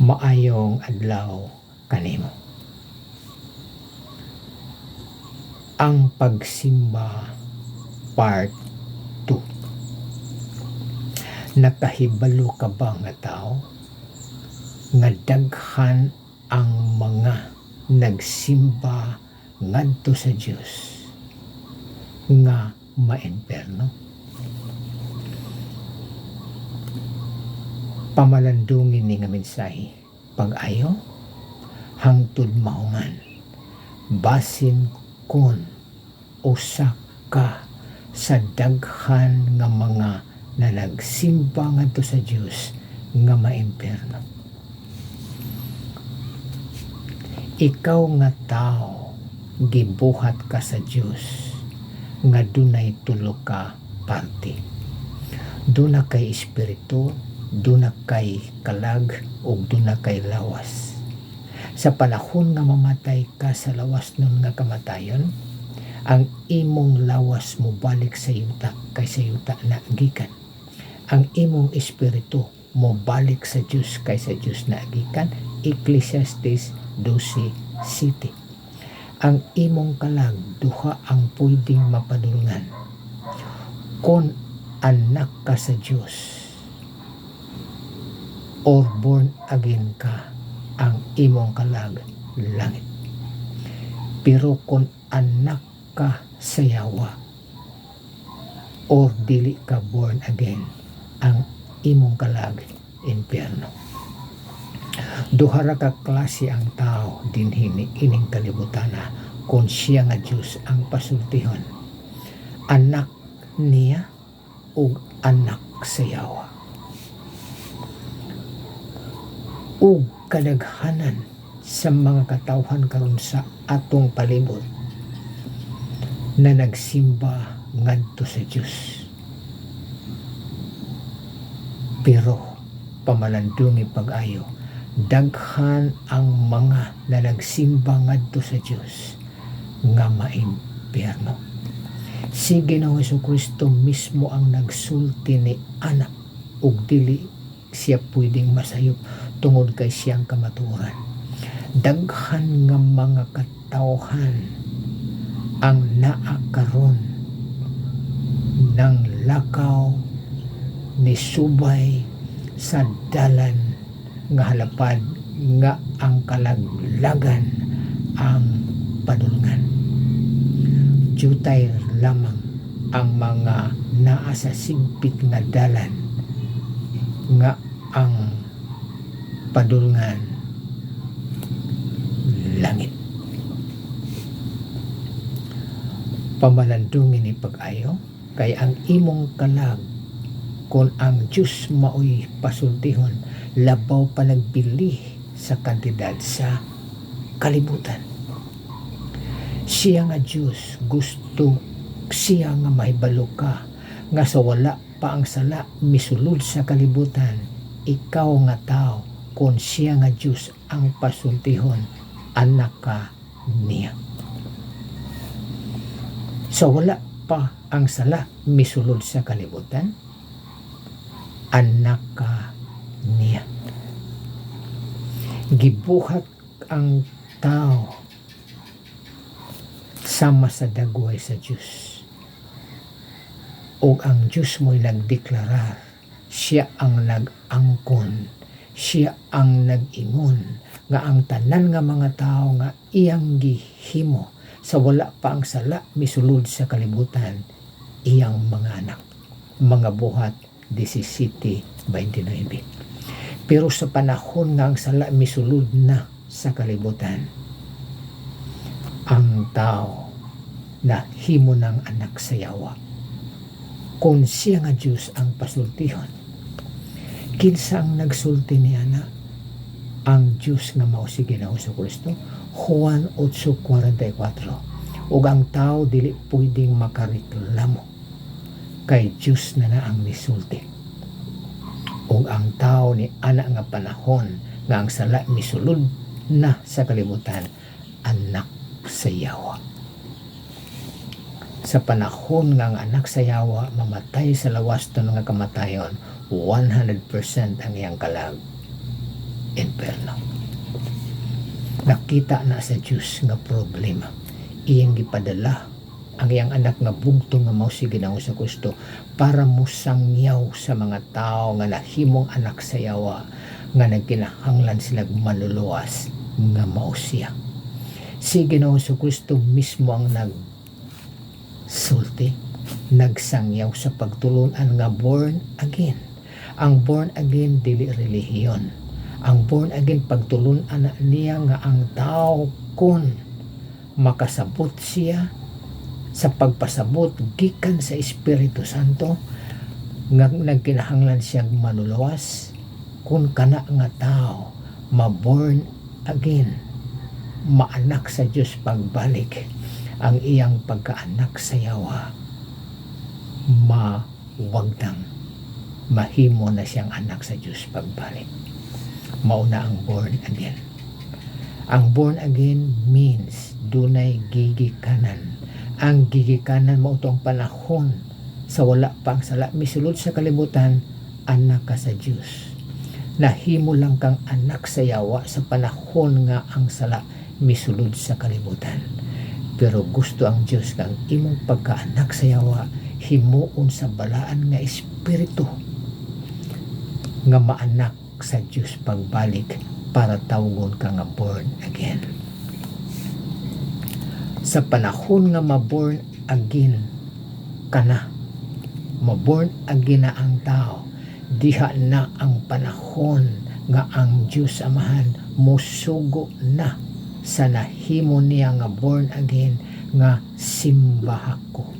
Maayong adlaw kanimo. Ang pagsimba part 2. Nakahibalo ka ba nga tao nga daghan ang mga nagsimba ngadto sa Dios nga maimperno? Pamalandungin ni nga mensahe pag-ayo hangtod mahuman basin kun usa ka sa daghan nga mga na nagsimba ngadto sa Dios nga maimperno. Ikaw nga tao, gibuhat ka sa Dios nga dunay tulo ka parte. Duna kay espiritu, duna kay kalag, ug duna kay lawas. Sa panahon nga mamatay ka sa lawas nun nga kamatayon, ang imong lawas mo balik sa yuta kay sa yuta na gikan. Ang imong espiritu mo balik sa Dios kay sa Dios na gikan. Ecclesiastes 12:7. Ang imong kalag duha ang pwedeng mapadulngan. Kung anak ka sa Dios or born again ka, ang imong kalag langit. Pero kung anak ka sa yawa or dili ka born again, ang imong kalag impyerno. Duha ra ka klase ang tao dinhi ining kalibutan kung siya nga Dios ang pasultihon. Anak niya ug anak sa yawa. Ug kadaghanan sa mga katawhan karon sa atong palibot na nagsimba ngadto sa Dios. Pero pamalandungi pag-ayo, daghan ang mga na nagsimba ngadto sa Dios nga maimpyerno. Si Ginoong Jesucristo mismo ang nagsulti ni anak ug dili siya pwedeng masayop tungod kay siyang kamatuoran. Daghan nga mga katawhan ang naa karon ng lakaw ni subay sa dalan nga halapad nga ang kalaglagan ang padulngan. Jutay lamang ang mga naa sa sigpit nga dalan nga ang padulngan langit. Pamalandungin ni pag-ayo kay ang imong kalag kung ang Diyos maoy pasultihon, labaw pa nagbili sa kantidad sa kalibutan. Siya nga Diyos gusto siya nga mahibalo ka nga sa wala pa ang sala misulod sa kalibutan. Ikaw nga tao, kung siya nga Diyos ang pasultihon, anak ka niya. Sa wala pa ang sala misulod sa kalibutan, anak ka niya. Gibuhat ang tao sama sa dagway sa Diyos. O ang Diyos mo'y nagdeklarar, siya ang nag-angkon, siya ang nag-ingon, nga ang tanan nga mga tao nga iyang gihimo sa wala pa ang sala misulod sa kalibutan, iyang mga anak. Mga buhat 17:29. Pero sa panahon nga ang sala misulod na sa kalibutan, ang tao na himo ng anak sa yawa. Kung siya nga Diyos ang pasultihon, kinsa ang nagsulti niya na ang Diyos nga mao si Ginoong Jesucristo? Juan 8:44. Ug ang tao dili pwedeng makareklamo kay Diyos na ang nisulti. Ug ang tao ni ana nga panahon nga ang sala misulod na sa kalibutan, anak sa yawa. Sa panahon nga ang anak sa yawa mamatay sa lawas to nga kamatayon, 100% ang iyang kalag inferno. Nakita na sa Diyos nga problema, iyang gipadala ang iyang anak nga bugtong nga mao si Ginoong Kristo para musangyaw sa mga tao nga nahimong anak sa yawa, nga nagkinahanglan sila maluluwas nga mao siya. Si Ginoong Kristo mismo ang nagsulti, nagsangyaw sa pagtulunan nga born again. Ang born again dili relihiyon. Ang born again pagtulunan niya nga ang tao kun makasabot siya sa pagpasabot gikan sa Espiritu Santo, nga nagkinahanglan siyang maluluwas kung kana nga tao ma-born again, maanak sa Diyos pagbalik, ang iyang pagkaanak sa yawa mawagdang, mahimo na siyang anak sa Diyos pagbalik. Mauna ang born again. Ang born again means dunay gigikanan. Ang gigikanan mao ang panahon sa wala pang sala misulod sa kalibutan, anak ka sa Diyos. Nahimo lang kang anak sa yawa sa panahon nga ang sala misulod sa kalibutan. Pero gusto ang Diyos kang imong pagkaanak sa yawa himuon sa balaan nga espiritu nga maanak sa Diyos pagbalik para tawgon ka nga born again. Sa panahon nga ma-born again ka na, ma-born again na ang tao, diha na ang panahon nga ang Diyos Amahan musugo na sa nahimo niya nga born again nga simba ako.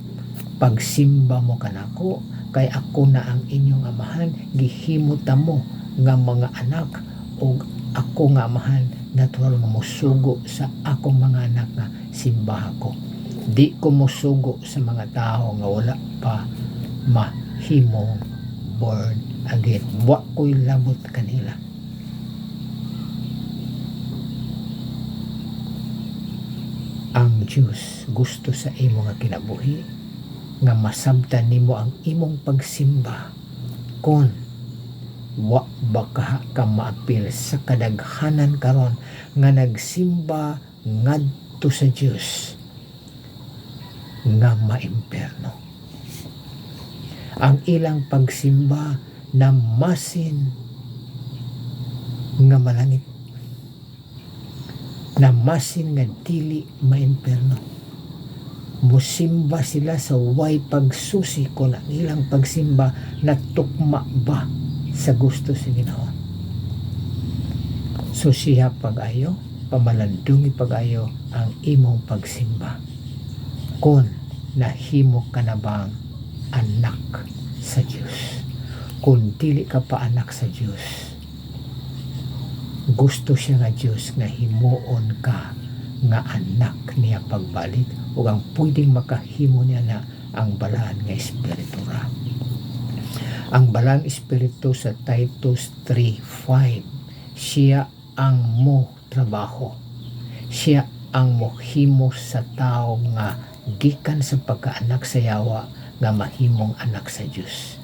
Pag simba mo kanako, kay ako na ang inyong Amahan, gihimota mo nga mga anak, o ako nga Amahan natural nga musugo sa akong mga anak nga simbahan ko. Di ko musugo sa mga tao nga wala pa mahimong born again. Wa ko'y labot kanila. Ang Diyos gusto sa imo nga kinabuhi nga masabtan nimo ang imong pagsimba kon wa baka ka maapil sa kadaghanan karon nga nagsimba ngadto sa Dios nga maimperno. Ang ilang pagsimba na masin nga malangit, na masin nga dili maimperno. Musimba sila sa way pagsusi kung ang ilang pagsimba na tukma ba sa gusto sa Ginoo. So siya pag-ayo, pamalandungi pag-ayo ang imong pagsimba. Kung nahimo ka na bang anak sa Diyos. Kung dili ka pa anak sa Diyos, gusto siya nga Diyos nga himuon ka nga anak niya pagbalik o ang pwedeng makahimo niya na ang balaan nga espiritu ra. Ang balang espiritu sa Titus 3:5, siya ang mo trabaho, siya ang mohimo sa tao nga gikan sa pagkaanak sa yawa nga mahimong anak sa Diyos.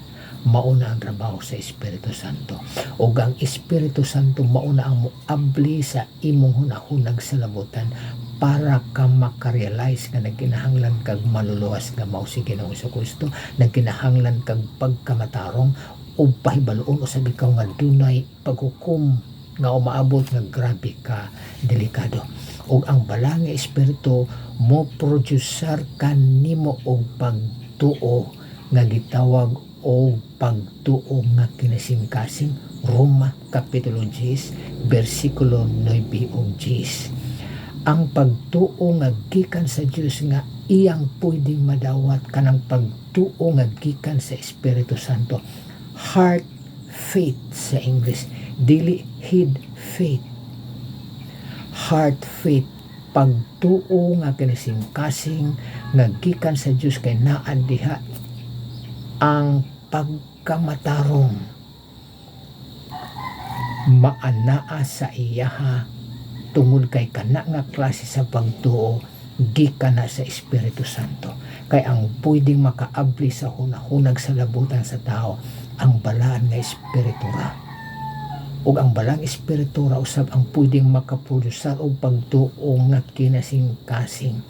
Mauna ang trabaho sa Espiritu Santo, o ang Espiritu Santo mauna ang muabli sa imong hunahunag sa labutan para ka makarealize nga nagkinahanglan kag maluluwas nga mao si Ginoong Kristo, nagkinahanglan kag pagkamatarong o pahibaloon o sabi ka nga dunay paghukom nga umaabot nga grabe ka delikado. O ang balang espiritu mo producer kanimo og pagtuo nga gitawag o pagtuo nga kinasingkasing Roma Kapitulo 10 versikulo 9 ug 10. Ang pagtuo nga gikan sa Dios nga iyang pwedeng madawat kanang pagtuo nga gikan sa Espiritu Santo. Heart faith sa English, dili head faith. Heart faith, pagtuo nga kinasingkasing nga gikan sa Dios kay naa diha ang pagkamatarong maanaa sa iyaha tungod kay kana nga klase sa pagtuo gikan na sa Espiritu Santo. Kay ang pwedeng makaabli sa hunahunag sa labutan sa tao ang balaan nga espiritu ra. ug ang balang espiritu ra usab ang pwedeng makaprodusar og pagtuo nga kinasing-kasing.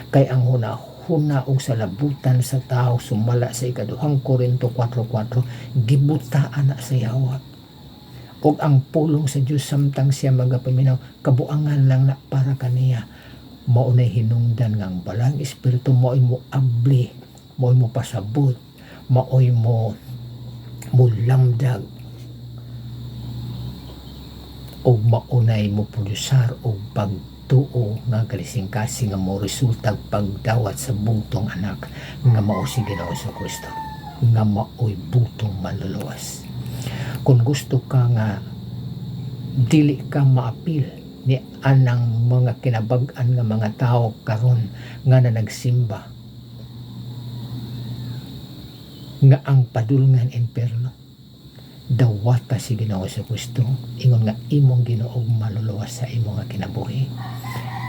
Kay ang huna og salabutan sa tao sumala sa ikaduhang Korinto 4:4 gibutaan na sa yawa. Ug ang pulong sa Dios samtang siya magapaminaw kabuangan lang na para kaniya. Mao nay hinungdan nga ang balang espiritu mao'y mo abli, mao'y mo pasabot, mao'y mo lamdag og maunay mo produsar og pagtuo nga kalising-kasing nga mo resulta pagdawat sa butong anak nga mao si Ginoo Kristo nga mao'y butong manluluwas. Kung gusto ka nga dili ka maapil ni anang mga kinabag-an nga mga tao karon nga na nagsimba nga ang padulngan imperno, dawata si Ginoo sa Kristo ingon nga imong Ginoo maluluwas sa imong nga kinabuhi.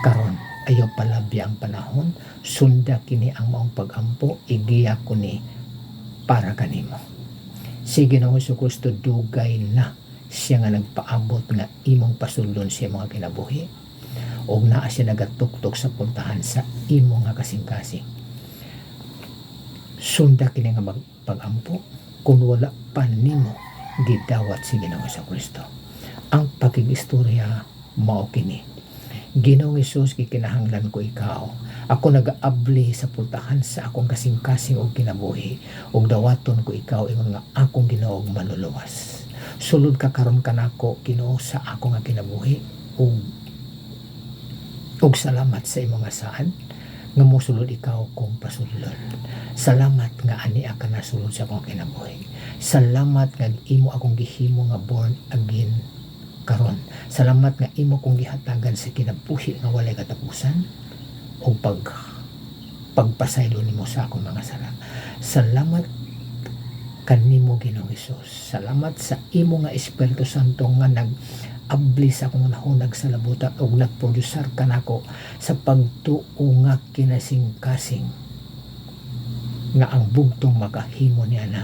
Karon ayaw palabya ang panahon, sunda kini ang maong pag-ampo, igiya ko ni para kanimo. Si Ginoo sa Kristo dugay na siya nga nagpaabot nga imong pasulon sa mga kinabuhi og naa siya nagatuktok sa puntahan sa imong nga kasing-kasing. Sunda kini nga pag-ampo kung wala pa nimo gidawat si Ginoo sa Kristo. Ang pakigistorya mao kini. Ginoong Hesus, gikinahanglan ko ikaw. Ako nagaabli sa pultahan sa akong kasing-kasing og kinabuhi ug dawaton ko ikaw ingon nga akong Ginoo maluluwas. Sulod ka karon kanako Ginoo sa ako nga kinabuhi ug salamat sa imong asahan nga mosulod ikaw kung pasulod. Salamat nga ani ka nasulod sa akong kinabuhi. Salamat nga imo akong gihimo nga born again karon. Salamat nga imo kong gihatagan sa kinabuhi nga walay katapusan o pagpasaylo nimo sa akong mga sala. Salamat kanimo Ginoong Hesus. Salamat sa imo nga Espiritu Santo nga nag-abli sa akong nahunag sa labutan o nagprodusar kanako sa pagtuo nga kinasing-kasing nga ang bugtong makahimo niya na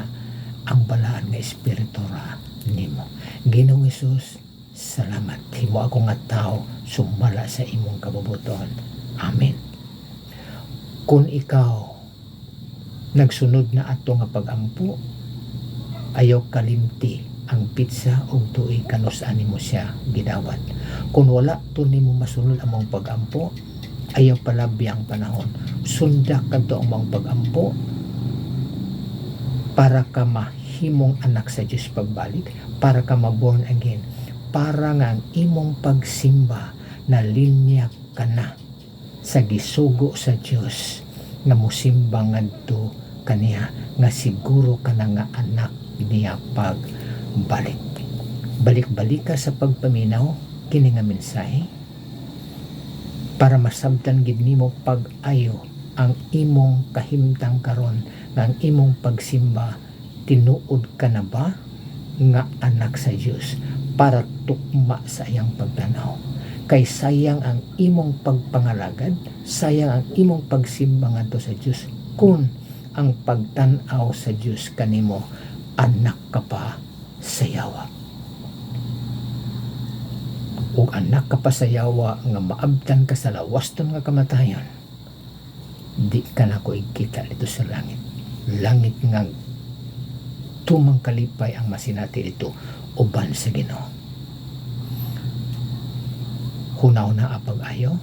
ang balaan nga Espiritu ra nimo. Ginoong Hesus, salamat. Himo ako nga tao sumala sa imong kabubuton. Amen. Kung ikaw nagsunod na ato nga pag-ampo, ayaw kalimti ang pizza o tuig kanus-an nimo siya gidawat. Kung wala to nimo masunod ang mong pag-ampo, ayaw palabi ang panahon. Sunda kadto ang mong pag-ampo para ka mahimong anak sa Dios pagbalik, para ka ma-born again, para nga ang imong pagsimba na linya ka na sa gisugo sa Dios nga mosimba ngadto kaniya nga siguro ka na nga anak niya pagbalik. Balik-balik ka sa pagpaminaw kini nga mensahe para masabtan gid nimo pag-ayo ang imong kahimtang karon nga ang imong pagsimba tinuod ka na ba nga anak sa Dios para tukma sa iyang pagtanaw. Kay sayang ang imong pagpangalagad, sayang ang imong pagsimba ngadto sa Dios kung ang pagtan-aw sa Dios kanimo anak ka pa sa yawa. Ug anak ka pa sa yawa nga maabtan ka sa lawaston nga kamatayon, di ka na ko ikita dito sa langit. Langit nga tumang kalipay ang masinati dito uban sa Ginoo. Hunaw na apag-ayo,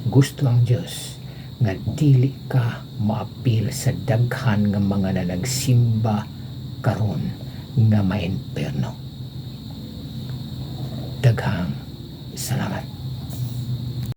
gusto ang Dios nga dili ka maapil sa daghan nga mga na nagsimba karon nga maimperno. Daghang salamat.